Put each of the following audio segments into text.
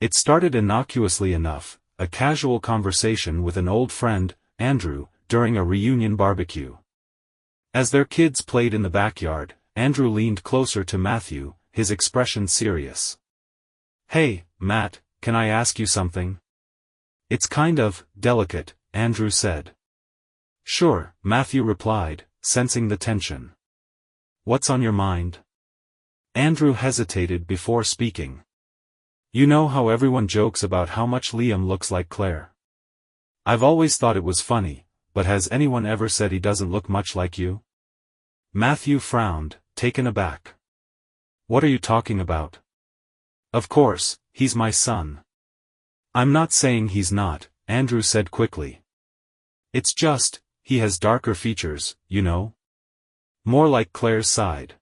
It started innocuously enough, a casual conversation with an old friend, Andrew, during a reunion barbecue. As their kids played in the backyard, Andrew leaned closer to Matthew, his expression serious. "Hey, Matt, can I ask you something?" "It's kind of delicate," Andrew said. "Sure," Matthew replied, sensing the tension. "What's on your mind?" Andrew hesitated before speaking. "You know how everyone jokes about how much Liam looks like Claire? I've always thought it was funny, but has anyone ever said he doesn't look much like you?" Matthew frowned, taken aback. "What are you talking about?" "Of course, he's my son." "I'm not saying he's not," Andrew said quickly. "It's just, he has darker features, you know? More like Claire's side.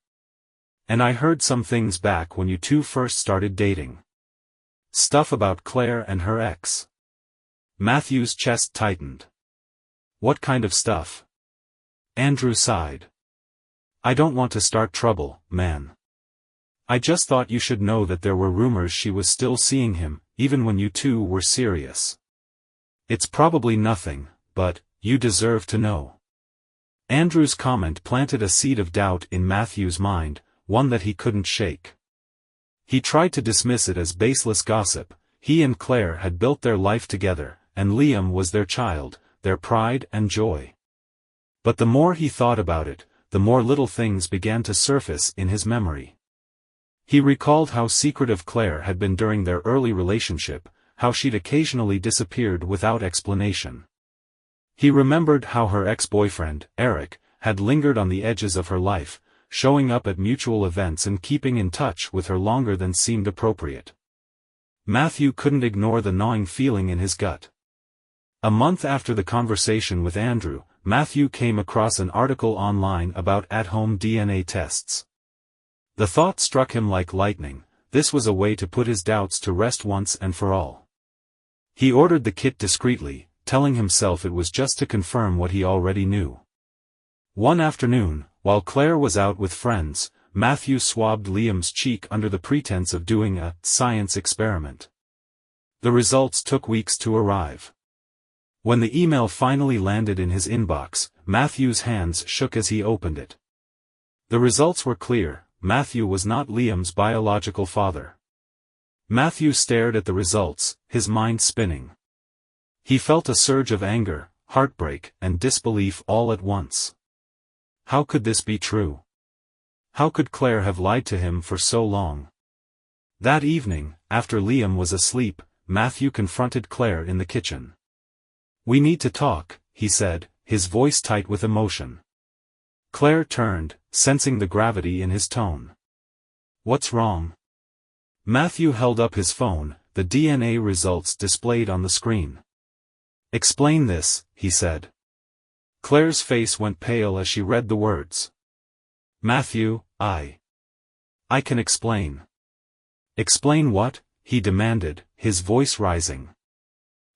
And I heard some things back when you two first started dating. Stuff about Claire and her ex." Matthew's chest tightened. "What kind of stuff?" Andrew sighed. "I don't want to start trouble, man. I just thought you should know that there were rumors she was still seeing him, even when you two were serious. It's probably nothing, but you deserve to know." Andrew's comment planted a seed of doubt in Matthew's mind, one that he couldn't shake. He tried to dismiss it as baseless gossip. He and Claire had built their life together, and Liam was their child, their pride and joy. But the more he thought about it, the more little things began to surface in his memory. He recalled how secretive Claire had been during their early relationship, how she'd occasionally disappeared without explanation. He remembered how her ex-boyfriend, Eric, had lingered on the edges of her life, showing up at mutual events and keeping in touch with her longer than seemed appropriate. Matthew couldn't ignore the gnawing feeling in his gut. A month after the conversation with Andrew, Matthew came across an article online about at-home DNA tests. The thought struck him like lightning. This was a way to put his doubts to rest once and for all. He ordered the kit discreetly, telling himself it was just to confirm what he already knew. One afternoon, while Claire was out with friends, Matthew swabbed Liam's cheek under the pretense of doing a science experiment. The results took weeks to arrive. When the email finally landed in his inbox, Matthew's hands shook as he opened it. The results were clear. Matthew was not Liam's biological father. Matthew stared at the results, his mind spinning. He felt a surge of anger, heartbreak, and disbelief all at once. How could this be true? How could Claire have lied to him for so long? That evening, after Liam was asleep, Matthew confronted Claire in the kitchen. "We need to talk," he said, his voice tight with emotion. Claire turned, sensing the gravity in his tone. "What's wrong?" Matthew held up his phone, the DNA results displayed on the screen. "Explain this," he said. Claire's face went pale as she read the words. "Matthew, I can explain." "Explain what?" he demanded, his voice rising.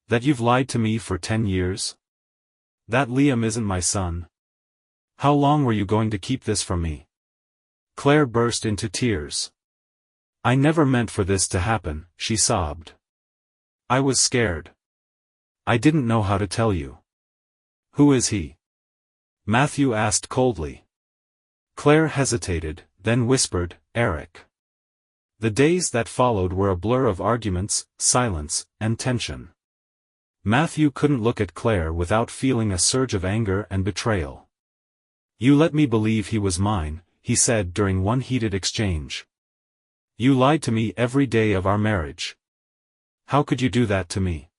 "That you've lied to me for 10 years? That Liam isn't my son? How long were you going to keep this from me?" Claire burst into tears. "I never meant for this to happen," she sobbed. "I was scared. I didn't know how to tell you." "Who is he?" Matthew asked coldly. Claire hesitated, then whispered, "Eric." The days that followed were a blur of arguments, silence, and tension. Matthew couldn't look at Claire without feeling a surge of anger and betrayal. "You let me believe he was mine," he said during one heated exchange. "You lied to me every day of our marriage. How could you do that to me?"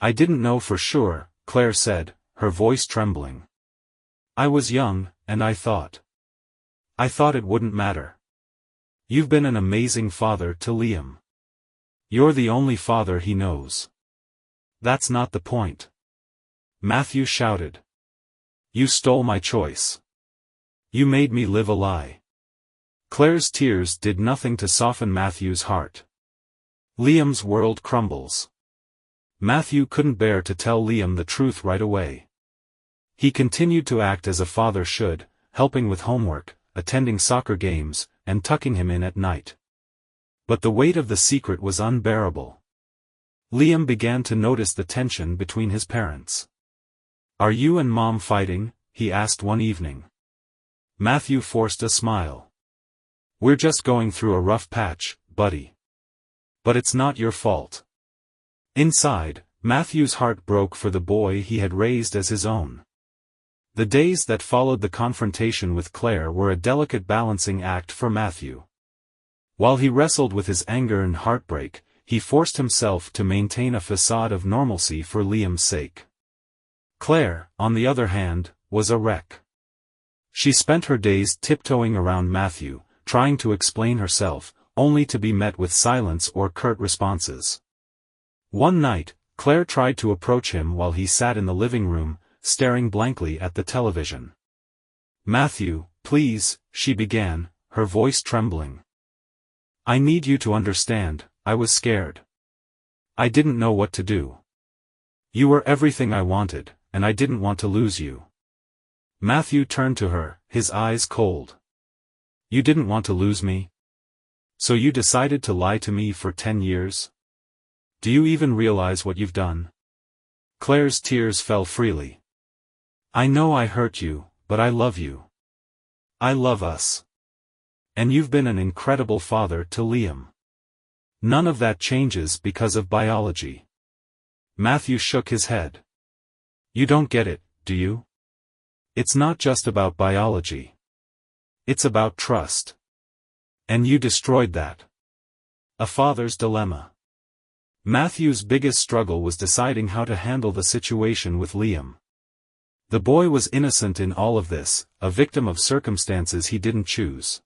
"I didn't know for sure," Claire said, her voice trembling. "I was young, and I thought it wouldn't matter. You've been an amazing father to Liam. You're the only father he knows." "That's not the point," Matthew shouted. "You stole my choice. You made me live a lie." Claire's tears did nothing to soften Matthew's heart. Liam's world crumbles. Matthew couldn't bear to tell Liam the truth right away. He continued to act as a father should, helping with homework, attending soccer games, and tucking him in at night. But the weight of the secret was unbearable. Liam began to notice the tension between his parents. "Are you and Mom fighting?" he asked one evening. Matthew forced a smile. "We're just going through a rough patch, buddy. But it's not your fault." Inside, Matthew's heart broke for the boy he had raised as his own. The days that followed the confrontation with Claire were a delicate balancing act for Matthew. While he wrestled with his anger and heartbreak, he forced himself to maintain a facade of normalcy for Liam's sake. Claire, on the other hand, was a wreck. She spent her days tiptoeing around Matthew, trying to explain herself, only to be met with silence or curt responses. One night, Claire tried to approach him while he sat in the living room, staring blankly at the television. "Matthew, please," she began, her voice trembling. "I need you to understand, I was scared. I didn't know what to do. You were everything I wanted, and I didn't want to lose you." Matthew turned to her, his eyes cold. "You didn't want to lose me? So you decided to lie to me for 10 years? Do you even realize what you've done?" Claire's tears fell freely. "I know I hurt you, but I love you. I love us. And you've been an incredible father to Liam. None of that changes because of biology." Matthew shook his head. "You don't get it, do you? It's not just about biology. It's about trust. And you destroyed that." A father's dilemma. Matthew's biggest struggle was deciding how to handle the situation with Liam. The boy was innocent in all of this, a victim of circumstances he didn't choose.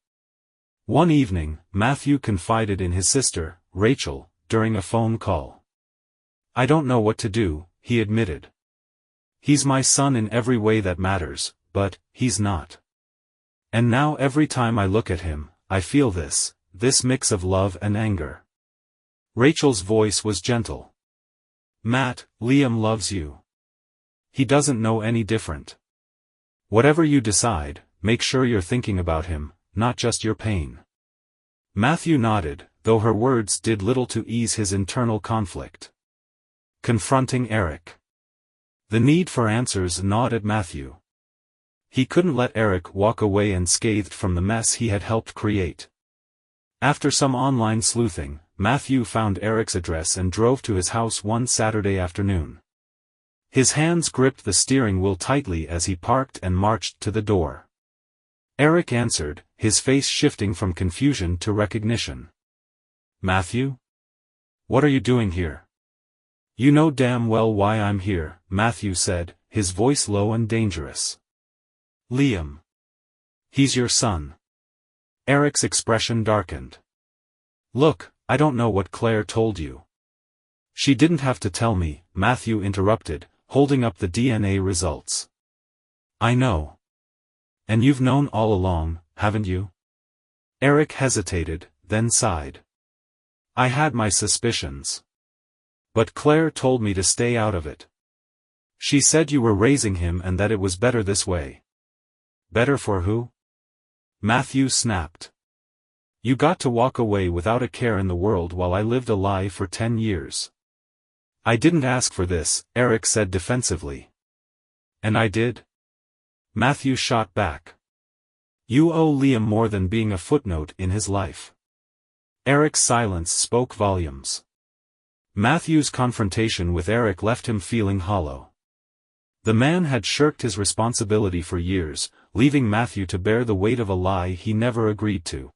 One evening, Matthew confided in his sister, Rachel, during a phone call. "I don't know what to do," he admitted. "He's my son in every way that matters, but he's not. And now every time I look at him, I feel this mix of love and anger." Rachel's voice was gentle. "Matt, Liam loves you. He doesn't know any different. Whatever you decide, make sure you're thinking about him, not just your pain." Matthew nodded, though her words did little to ease his internal conflict. Confronting Eric. The need for answers gnawed at Matthew. He couldn't let Eric walk away unscathed from the mess he had helped create. After some online sleuthing, Matthew found Eric's address and drove to his house one Saturday afternoon. His hands gripped the steering wheel tightly as he parked and marched to the door. Eric answered, his face shifting from confusion to recognition. "Matthew? What are you doing here?" "You know damn well why I'm here," Matthew said, his voice low and dangerous. "Liam. He's your son." Eric's expression darkened. "Look, I don't know what Claire told you." "She didn't have to tell me," Matthew interrupted, holding up the DNA results. "I know. And you've known all along, haven't you?" Eric hesitated, then sighed. "I had my suspicions. But Claire told me to stay out of it. She said you were raising him and that it was better this way." "Better for who?" Matthew snapped. "You got to walk away without a care in the world while I lived a lie for 10 years. "I didn't ask for this," Eric said defensively. "And I did?" Matthew shot back. "You owe Liam more than being a footnote in his life." Eric's silence spoke volumes. Matthew's confrontation with Eric left him feeling hollow. The man had shirked his responsibility for years, leaving Matthew to bear the weight of a lie he never agreed to.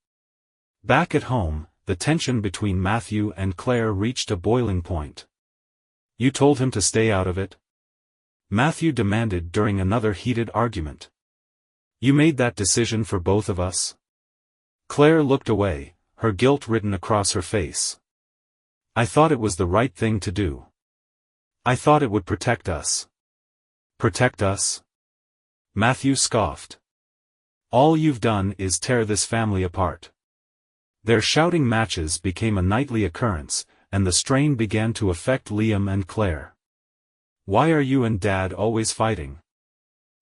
Back at home, the tension between Matthew and Claire reached a boiling point. "You told him to stay out of it?" Matthew demanded during another heated argument. "You made that decision for both of us?" Claire looked away, her guilt written across her face. "I thought it was the right thing to do. I thought it would protect us." "Protect us?" Matthew scoffed. "All you've done is tear this family apart." Their shouting matches became a nightly occurrence, and the strain began to affect Liam and Claire. "Why are you and Dad always fighting?"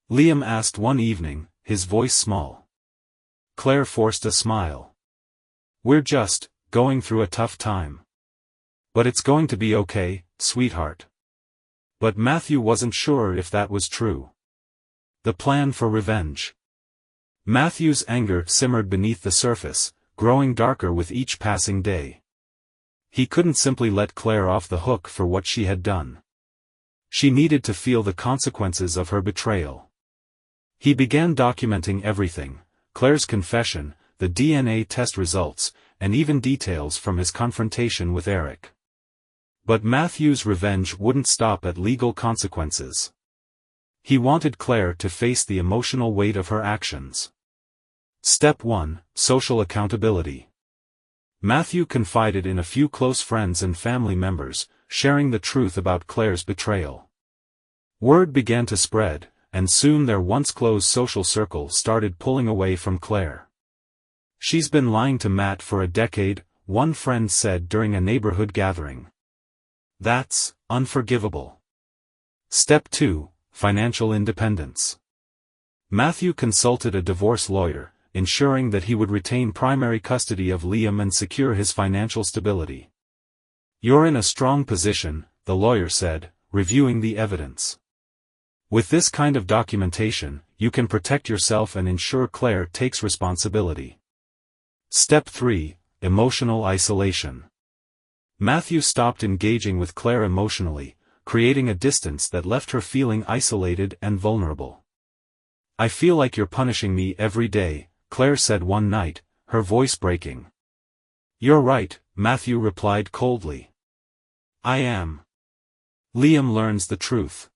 Liam asked one evening, his voice small. Claire forced a smile. "We're just going through a tough time. But it's going to be okay, sweetheart. But Matthew wasn't sure if that was true. The plan for revenge. Matthew's anger simmered beneath the surface, growing darker with each passing day. He couldn't simply let Claire off the hook for what she had done. She needed to feel the consequences of her betrayal. He began documenting everything: Claire's confession, the DNA test results, and even details from his confrontation with Eric. But Matthew's revenge wouldn't stop at legal consequences. He wanted Claire to face the emotional weight of her actions. Step 1: Social accountability. Matthew confided in a few close friends and family members, sharing the truth about Claire's betrayal. Word began to spread, and soon their once close social circle started pulling away from Claire. "She's been lying to Matt for a decade," one friend said during a neighborhood gathering. "That's unforgivable." Step 2: Financial independence. Matthew consulted a divorce lawyer, ensuring that he would retain primary custody of Liam and secure his financial stability. "You're in a strong position," the lawyer said, reviewing the evidence. "With this kind of documentation, you can protect yourself and ensure Claire takes responsibility." Step 3: Emotional isolation. Matthew stopped engaging with Claire emotionally, creating a distance that left her feeling isolated and vulnerable. "I feel like you're punishing me every day," Claire said one night, her voice breaking. "You're right," Matthew replied coldly. "I am." Liam learns the truth.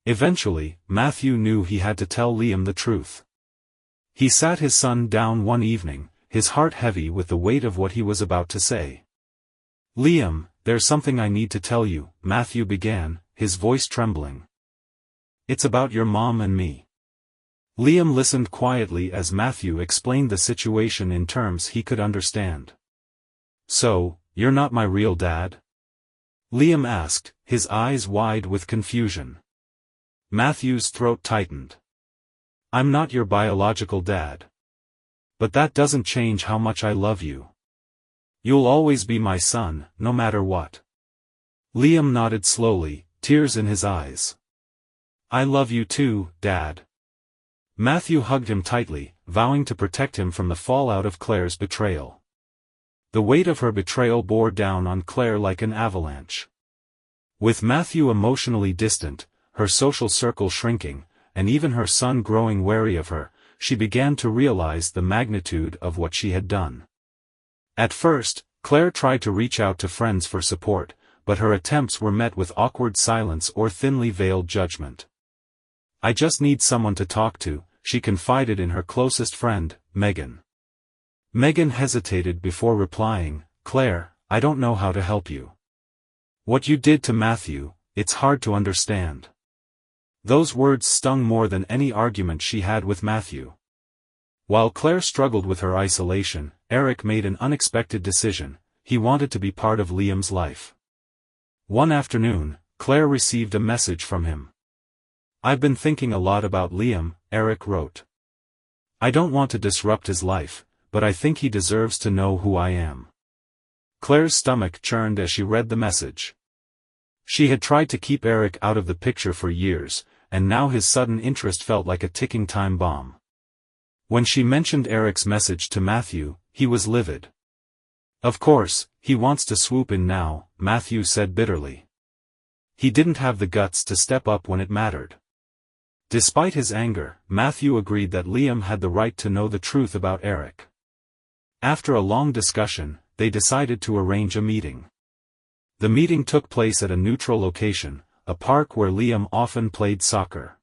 Eventually, Matthew knew he had to tell Liam the truth. He sat his son down one evening, his heart heavy with the weight of what he was about to say. "Liam, there's something I need to tell you," Matthew began, his voice trembling. "It's about your mom and me." Liam listened quietly as Matthew explained the situation in terms he could understand. "So, you're not my real dad?" Liam asked, his eyes wide with confusion. Matthew's throat tightened. "I'm not your biological dad. But that doesn't change how much I love you. You'll always be my son, no matter what." Liam nodded slowly, tears in his eyes. "I love you too, Dad." Matthew hugged him tightly, vowing to protect him from the fallout of Claire's betrayal. The weight of her betrayal bore down on Claire like an avalanche. With Matthew emotionally distant, her social circle shrinking, and even her son growing wary of her, she began to realize the magnitude of what she had done. At first, Claire tried to reach out to friends for support, but her attempts were met with awkward silence or thinly veiled judgment. "I just need someone to talk to," she confided in her closest friend, Megan. Megan hesitated before replying, "Claire, I don't know how to help you. What you did to Matthew, it's hard to understand." Those words stung more than any argument she had with Matthew. While Claire struggled with her isolation, Eric made an unexpected decision: he wanted to be part of Liam's life. One afternoon, Claire received a message from him. "I've been thinking a lot about Liam," Eric wrote. "I don't want to disrupt his life, but I think he deserves to know who I am." Claire's stomach churned as she read the message. She had tried to keep Eric out of the picture for years, and now his sudden interest felt like a ticking time bomb. When she mentioned Eric's message to Matthew, he was livid. "Of course, he wants to swoop in now," Matthew said bitterly. He didn't have the guts to step up when it mattered. Despite his anger, Matthew agreed that Liam had the right to know the truth about Eric. After a long discussion, they decided to arrange a meeting. The meeting took place at a neutral location, a park where Liam often played soccer.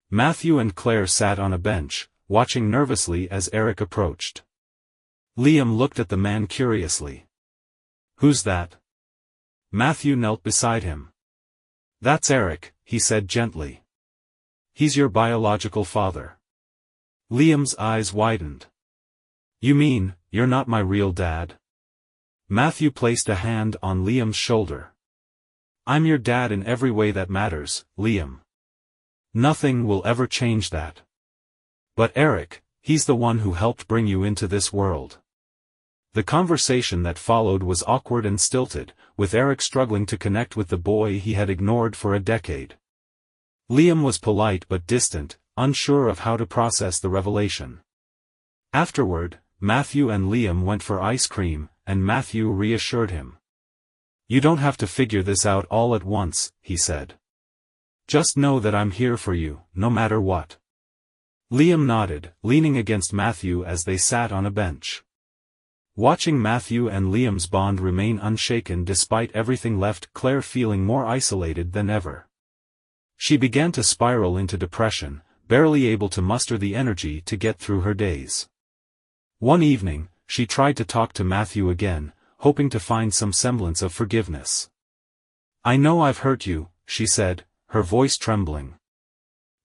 Matthew and Claire sat on a bench, watching nervously as Eric approached. Liam looked at the man curiously. "Who's that?" Matthew knelt beside him. "That's Eric," he said gently. "He's your biological father." Liam's eyes widened. "You mean, you're not my real dad?" Matthew placed a hand on Liam's shoulder. "I'm your dad in every way that matters, Liam. Nothing will ever change that. But Eric, he's the one who helped bring you into this world." The conversation that followed was awkward and stilted, with Eric struggling to connect with the boy he had ignored for a decade. Liam was polite but distant, unsure of how to process the revelation. Afterward, Matthew and Liam went for ice cream, and Matthew reassured him. "You don't have to figure this out all at once," he said. "Just know that I'm here for you, no matter what." Liam nodded, leaning against Matthew as they sat on a bench. Watching Matthew and Liam's bond remain unshaken despite everything left Claire feeling more isolated than ever. She began to spiral into depression, barely able to muster the energy to get through her days. One evening, she tried to talk to Matthew again, hoping to find some semblance of forgiveness. "I know I've hurt you," she said, her voice trembling.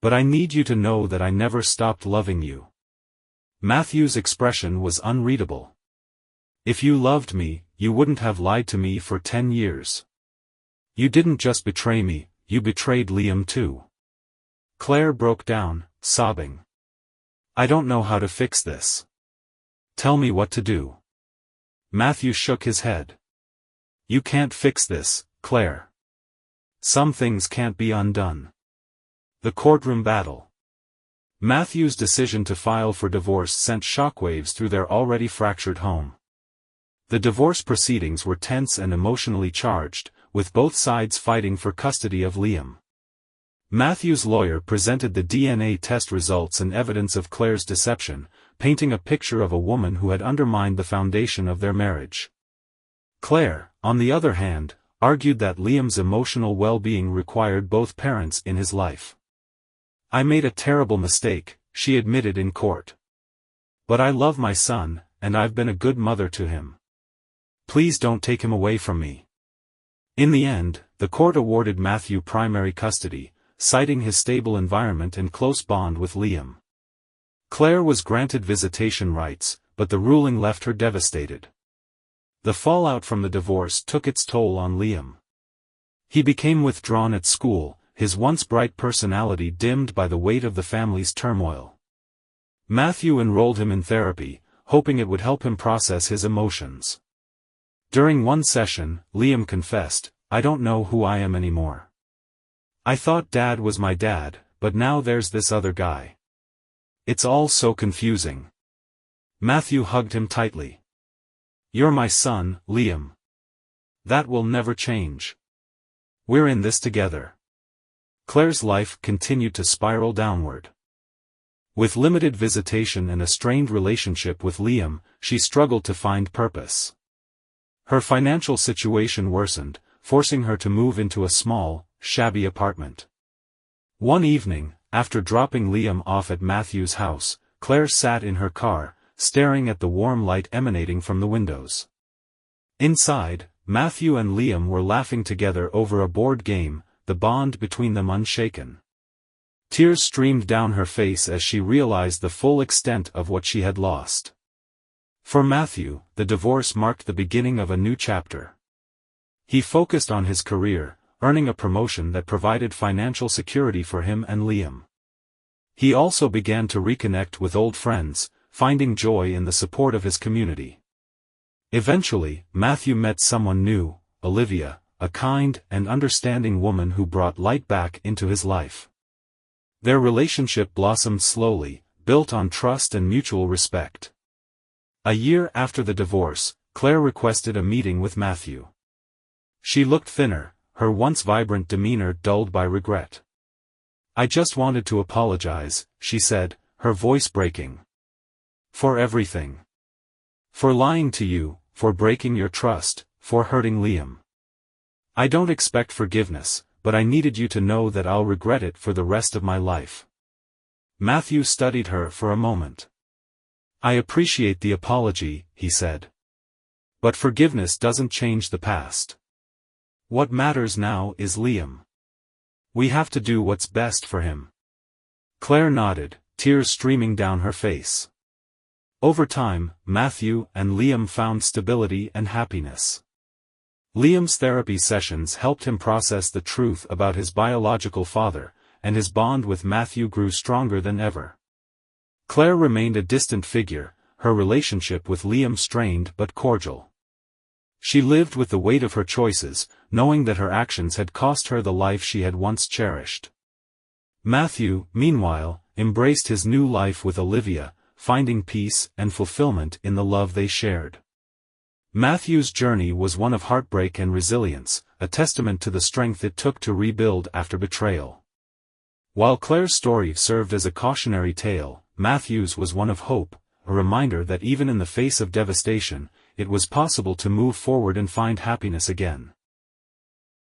"But I need you to know that I never stopped loving you." Matthew's expression was unreadable. "If you loved me, you wouldn't have lied to me for 10 years. You didn't just betray me, you betrayed Liam too." Claire broke down, sobbing. "I don't know how to fix this. Tell me what to do." Matthew shook his head. "You can't fix this, Claire. Some things can't be undone." The courtroom battle. Matthew's decision to file for divorce sent shockwaves through their already fractured home. The divorce proceedings were tense and emotionally charged, with both sides fighting for custody of Liam. Matthew's lawyer presented the DNA test results and evidence of Claire's deception, painting a picture of a woman who had undermined the foundation of their marriage. Claire, on the other hand, argued that Liam's emotional well-being required both parents in his life. "I made a terrible mistake," she admitted in court. "But I love my son, and I've been a good mother to him. Please don't take him away from me." In the end, the court awarded Matthew primary custody, citing his stable environment and close bond with Liam. Claire was granted visitation rights, but the ruling left her devastated. The fallout from the divorce took its toll on Liam. He became withdrawn at school, his once bright personality dimmed by the weight of the family's turmoil. Matthew enrolled him in therapy, hoping it would help him process his emotions. During one session, Liam confessed, "I don't know who I am anymore. I thought Dad was my dad, but now there's this other guy. It's all so confusing." Matthew hugged him tightly. "You're my son, Liam. That will never change. We're in this together." Claire's life continued to spiral downward. With limited visitation and a strained relationship with Liam, she struggled to find purpose. Her financial situation worsened, forcing her to move into a small, shabby apartment. One evening, after dropping Liam off at Matthew's house, Claire sat in her car, staring at the warm light emanating from the windows. Inside, Matthew and Liam were laughing together over a board game, the bond between them unshaken. Tears streamed down her face as she realized the full extent of what she had lost. For Matthew, the divorce marked the beginning of a new chapter. He focused on his career, earning a promotion that provided financial security for him and Liam. He also began to reconnect with old friends, finding joy in the support of his community. Eventually, Matthew met someone new, Olivia, a kind and understanding woman who brought light back into his life. Their relationship blossomed slowly, built on trust and mutual respect. A year after the divorce, Claire requested a meeting with Matthew. She looked thinner, her once vibrant demeanor dulled by regret. "I just wanted to apologize," she said, her voice breaking. "For everything. For lying to you, for breaking your trust, for hurting Liam. I don't expect forgiveness, but I needed you to know that I'll regret it for the rest of my life." Matthew studied her for a moment. "I appreciate the apology," he said. "But forgiveness doesn't change the past. What matters now is Liam. We have to do what's best for him." Claire nodded, tears streaming down her face. Over time, Matthew and Liam found stability and happiness. Liam's therapy sessions helped him process the truth about his biological father, and his bond with Matthew grew stronger than ever. Claire remained a distant figure, her relationship with Liam strained but cordial. She lived with the weight of her choices, knowing that her actions had cost her the life she had once cherished. Matthew, meanwhile, embraced his new life with Olivia, finding peace and fulfillment in the love they shared. Matthew's journey was one of heartbreak and resilience, a testament to the strength it took to rebuild after betrayal. While Claire's story served as a cautionary tale, Matthew's was one of hope, a reminder that even in the face of devastation, it was possible to move forward and find happiness again.